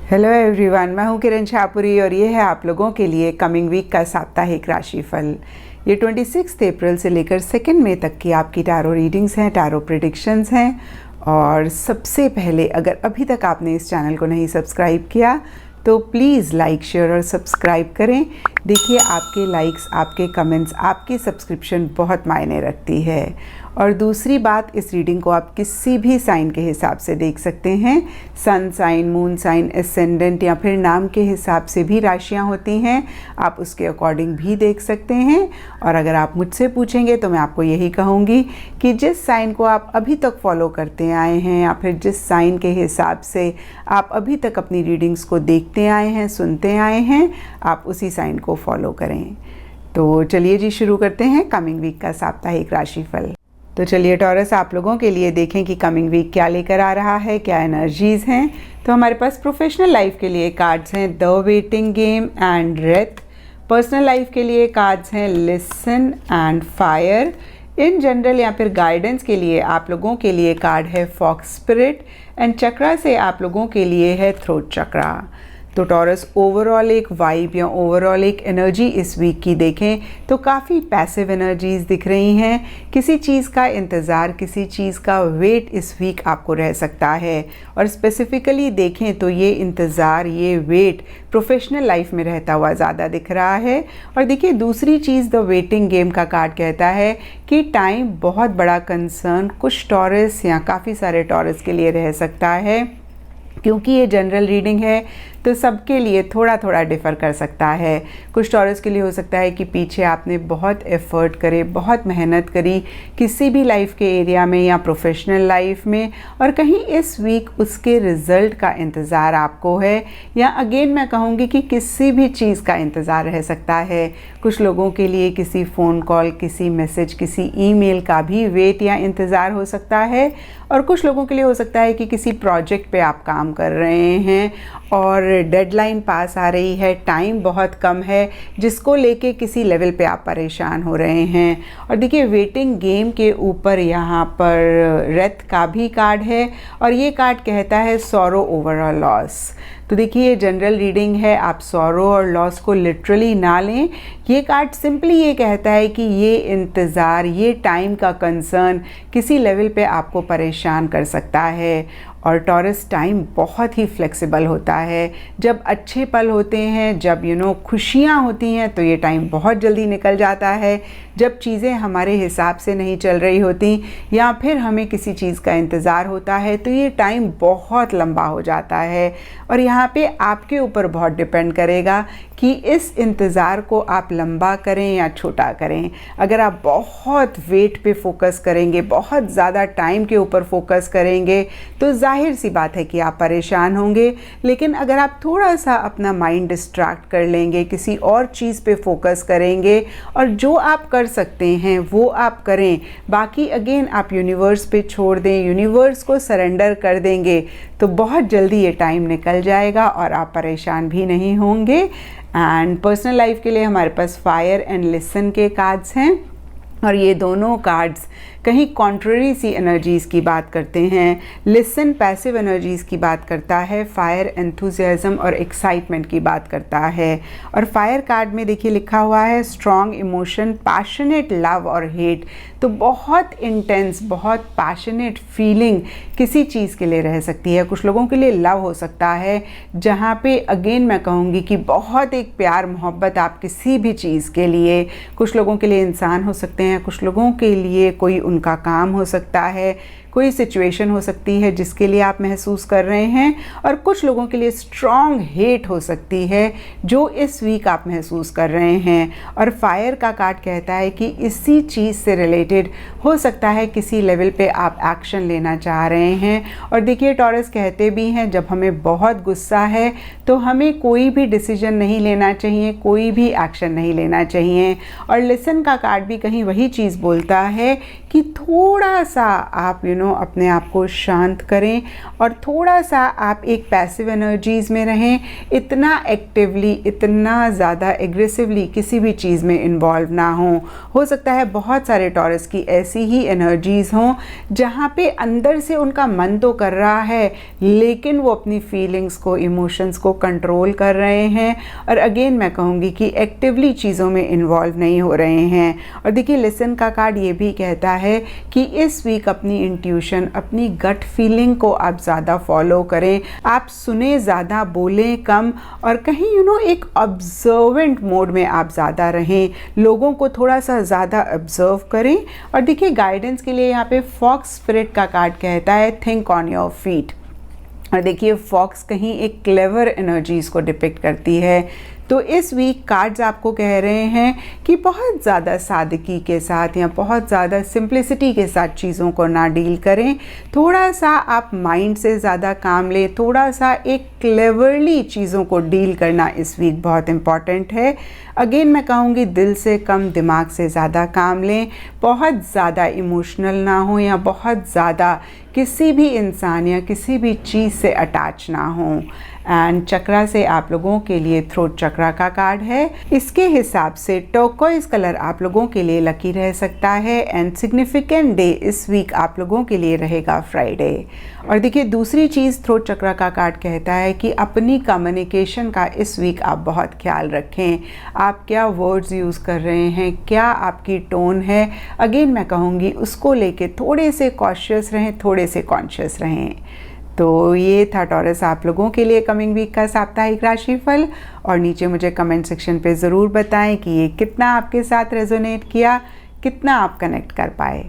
Hello everyone, मैं हूं किरण शाहपुरी और ये है आप लोगों के लिए कमिंग वीक का साप्ताहिक राशिफल। ये 26 अप्रैल से लेकर 2 मई तक की आपकी टैरो रीडिंग्स हैं, टैरो प्रेडिक्शंस हैं। और सबसे पहले, अगर अभी तक आपने इस चैनल को नहीं सब्सक्राइब किया तो प्लीज़ लाइक, शेयर और सब्सक्राइब करें। देखिए, आपके लाइक्स, आपके कमेंट्स, आपकी सब्सक्रिप्शन बहुत मायने रखती है। और दूसरी बात, इस रीडिंग को आप किसी भी साइन के हिसाब से देख सकते हैं। Sun sign, moon sign, ascendant या फिर नाम के हिसाब से भी राशियां होती हैं, आप उसके अकॉर्डिंग भी देख सकते हैं। और अगर आप मुझसे पूछेंगे तो मैं आपको यही कहूँगी कि जिस साइन को आप अभी तक फॉलो करते आए हैं या फिर जिस साइन के हिसाब से आप अभी तक अपनी रीडिंग्स को देखते आए हैं, सुनते आए हैं, आप उसी साइन को फॉलो करें। तो चलिए जी, शुरू करते हैं कमिंग वीक का साप्ताहिक राशिफल। तो चलिए टॉरस, आप लोगों के लिए देखें कि कमिंग वीक क्या लेकर आ रहा है, क्या एनर्जीज़ हैं। तो हमारे पास प्रोफेशनल लाइफ के लिए कार्ड्स हैं the waiting game and death. Personal life के लिए कार्ड्स हैं listen and fire. In general या फिर गाइडेंस के लिए आप लोगों के लिए कार्ड है फॉक्स स्पिरिट। एंड चक्रा से आप लोगों के लिए है थ्रोट चक्रा। तो टॉरस, ओवरऑल एक वाइब या ओवरऑल एक एनर्जी इस वीक की देखें तो काफ़ी पैसिव एनर्जीज़ दिख रही हैं। किसी चीज़ का इंतज़ार, किसी चीज़ का वेट इस वीक आपको रह सकता है। और स्पेसिफ़िकली देखें तो ये इंतज़ार, ये वेट प्रोफेशनल लाइफ में रहता हुआ ज़्यादा दिख रहा है। और देखिए, दूसरी चीज़, द वेटिंग गेम का कार्ड कहता है कि टाइम बहुत बड़ा कंसर्न कुछ टॉरस या काफ़ी सारे टॉरस के लिए रह सकता है। क्योंकि ये जनरल रीडिंग है तो सबके लिए थोड़ा थोड़ा डिफ़र कर सकता है। कुछ टॉरस के लिए हो सकता है कि पीछे आपने बहुत एफ़र्ट करे, बहुत मेहनत करी किसी भी लाइफ के एरिया में या प्रोफेशनल लाइफ में, और कहीं इस वीक उसके रिज़ल्ट का इंतज़ार आपको है। या अगेन मैं कहूँगी कि किसी भी चीज़ का इंतज़ार रह सकता है। कुछ लोगों के लिए किसी फ़ोन कॉल, किसी मैसेज, किसी ईमेल का भी वेट या इंतज़ार हो सकता है। और कुछ लोगों के लिए हो सकता है कि किसी प्रोजेक्ट पे आप काम कर रहे हैं और डेडलाइन पास आ रही है, टाइम बहुत कम है, जिसको लेके किसी लेवल पे आप परेशान हो रहे हैं। और देखिए, वेटिंग गेम के ऊपर यहाँ पर डेथ का भी कार्ड है और ये कार्ड कहता है सॉरो ओवर अ लॉस। तो देखिए, ये जनरल रीडिंग है, आप सॉरो और लॉस को लिटरली ना लें। ये कार्ड सिंपली ये कहता है कि ये इंतज़ार, ये टाइम का कंसर्न किसी लेवल पे आपको परेशान कर सकता है। और टॉरस, टाइम बहुत ही फ्लेक्सिबल होता है। जब अच्छे पल होते हैं, जब खुशियाँ होती हैं तो ये टाइम बहुत जल्दी निकल जाता है। जब चीज़ें हमारे हिसाब से नहीं चल रही होती या फिर हमें किसी चीज़ का इंतज़ार होता है तो ये टाइम बहुत लंबा हो जाता है। और यहाँ पे आपके ऊपर बहुत डिपेंड करेगा कि इस इंतज़ार को आप लंबा करें या छोटा करें। अगर आप बहुत वेट पे फोकस करेंगे, बहुत ज़्यादा टाइम के ऊपर फोकस करेंगे तो जाहिर सी बात है कि आप परेशान होंगे। लेकिन अगर आप थोड़ा सा अपना माइंड डिस्ट्रैक्ट कर लेंगे, किसी और चीज़ पे फोकस करेंगे और जो आप कर सकते हैं वो आप करें, बाकी अगेन आप यूनिवर्स पे छोड़ दें, यूनिवर्स को सरेंडर कर देंगे, तो बहुत जल्दी ये टाइम निकल जाएगा और आप परेशान भी नहीं होंगे। एंड पर्सनल लाइफ के लिए हमारे पास फायर एंड लिसन के कार्ड्स हैं और ये दोनों कार्ड्स कहीं कॉन्ट्ररी सी एनर्जीज़ की बात करते हैं। लिसन पैसिव एनर्जीज़ की बात करता है, फायर एंथुसियाज्म और एक्साइटमेंट की बात करता है। और फायर कार्ड में देखिए लिखा हुआ है स्ट्रॉन्ग इमोशन, पैशनेट लव और हेट। तो बहुत इंटेंस, बहुत पैशनेट फीलिंग किसी चीज़ के लिए रह सकती है। कुछ लोगों के लिए लव हो सकता है, जहाँ पे अगेन मैं कहूँगी कि बहुत एक प्यार मोहब्बत आप किसी भी चीज़ के लिए। कुछ लोगों के लिए इंसान हो सकते हैं, कुछ लोगों के लिए कोई उनका काम हो सकता है, कोई सिचुएशन हो सकती है जिसके लिए आप महसूस कर रहे हैं। और कुछ लोगों के लिए स्ट्रॉन्ग हेट हो सकती है जो इस वीक आप महसूस कर रहे हैं। और फायर का कार्ड कहता है कि इसी चीज़ से रिलेटेड हो सकता है किसी लेवल पे आप एक्शन लेना चाह रहे हैं। और देखिए, टॉरस कहते भी हैं जब हमें बहुत गुस्सा है तो हमें कोई भी डिसीजन नहीं लेना चाहिए, कोई भी एक्शन नहीं लेना चाहिए। और लिसन का कार्ड भी कहीं वही चीज़ बोलता है कि थोड़ा सा आप अपने आप को शांत करें और थोड़ा सा आप एक पैसिव एनर्जीज़ में रहें। इतना एक्टिवली, इतना ज़्यादा एग्रेसिवली किसी भी चीज़ में इन्वॉल्व ना हो सकता है बहुत सारे टॉरस की ऐसी ही एनर्जीज़ हों जहाँ पे अंदर से उनका मन तो कर रहा है लेकिन वो अपनी फीलिंग्स को, इमोशंस को कंट्रोल कर रहे हैं और अगेन मैं कहूँगी कि एक्टिवली चीज़ों में इन्वॉल्व नहीं हो रहे हैं। और देखिए लिसन का कार्ड ये भी कहता है कि इस वीक अपनी इंट्यूशन, अपनी गट फीलिंग को आप ज़्यादा फॉलो करें। आप सुने ज़्यादा, बोलें कम और कहीं एक ऑब्जर्वेंट मोड में आप ज़्यादा रहें, लोगों को थोड़ा सा ज़्यादा ऑब्जर्व करें। और देखिए गाइडेंस के लिए यहाँ पे फॉक्स स्पिरिट का कार्ड कहता है थिंक ऑन योर फीट। और देखिए फॉक्स कहीं एक क्लेवर एनर्जीज़ को डिपिक्ट करती है। तो इस वीक कार्ड्स आपको कह रहे हैं कि बहुत ज़्यादा सादगी के साथ या बहुत ज़्यादा सिंप्लिसिटी के साथ चीज़ों को ना डील करें। थोड़ा सा आप माइंड से ज़्यादा काम लें, थोड़ा सा एक क्लेवरली चीज़ों को डील करना इस वीक बहुत इम्पॉर्टेंट है। अगेन मैं कहूँगी दिल से कम दिमाग से ज़्यादा काम लें, बहुत ज़्यादा इमोशनल ना हो या बहुत ज़्यादा किसी भी इंसान या किसी भी चीज़ से अटैच ना हो। एंड चक्रा से आप लोगों के लिए थ्रोट चक्रा का कार्ड है। इसके हिसाब से टर्कोइज कलर आप लोगों के लिए लकी रह सकता है एंड सिग्निफिकेंट डे इस वीक आप लोगों के लिए रहेगा फ्राइडे। और देखिए दूसरी चीज़ थ्रोट चक्रा का कार्ड कहता है कि अपनी कम्युनिकेशन का इस वीक आप बहुत ख्याल रखें। आप क्या वर्ड्स यूज़ कर रहे हैं, क्या आपकी टोन है, अगेन मैं कहूँगी उसको लेके थोड़े से कॉशियस रहें, थोड़े से कॉन्शियस रहें। तो ये था टॉरस आप लोगों के लिए कमिंग वीक का साप्ताहिक राशिफल। और नीचे मुझे कमेंट सेक्शन पे ज़रूर बताएं कि ये कितना आपके साथ रेजोनेट किया, कितना आप कनेक्ट कर पाए।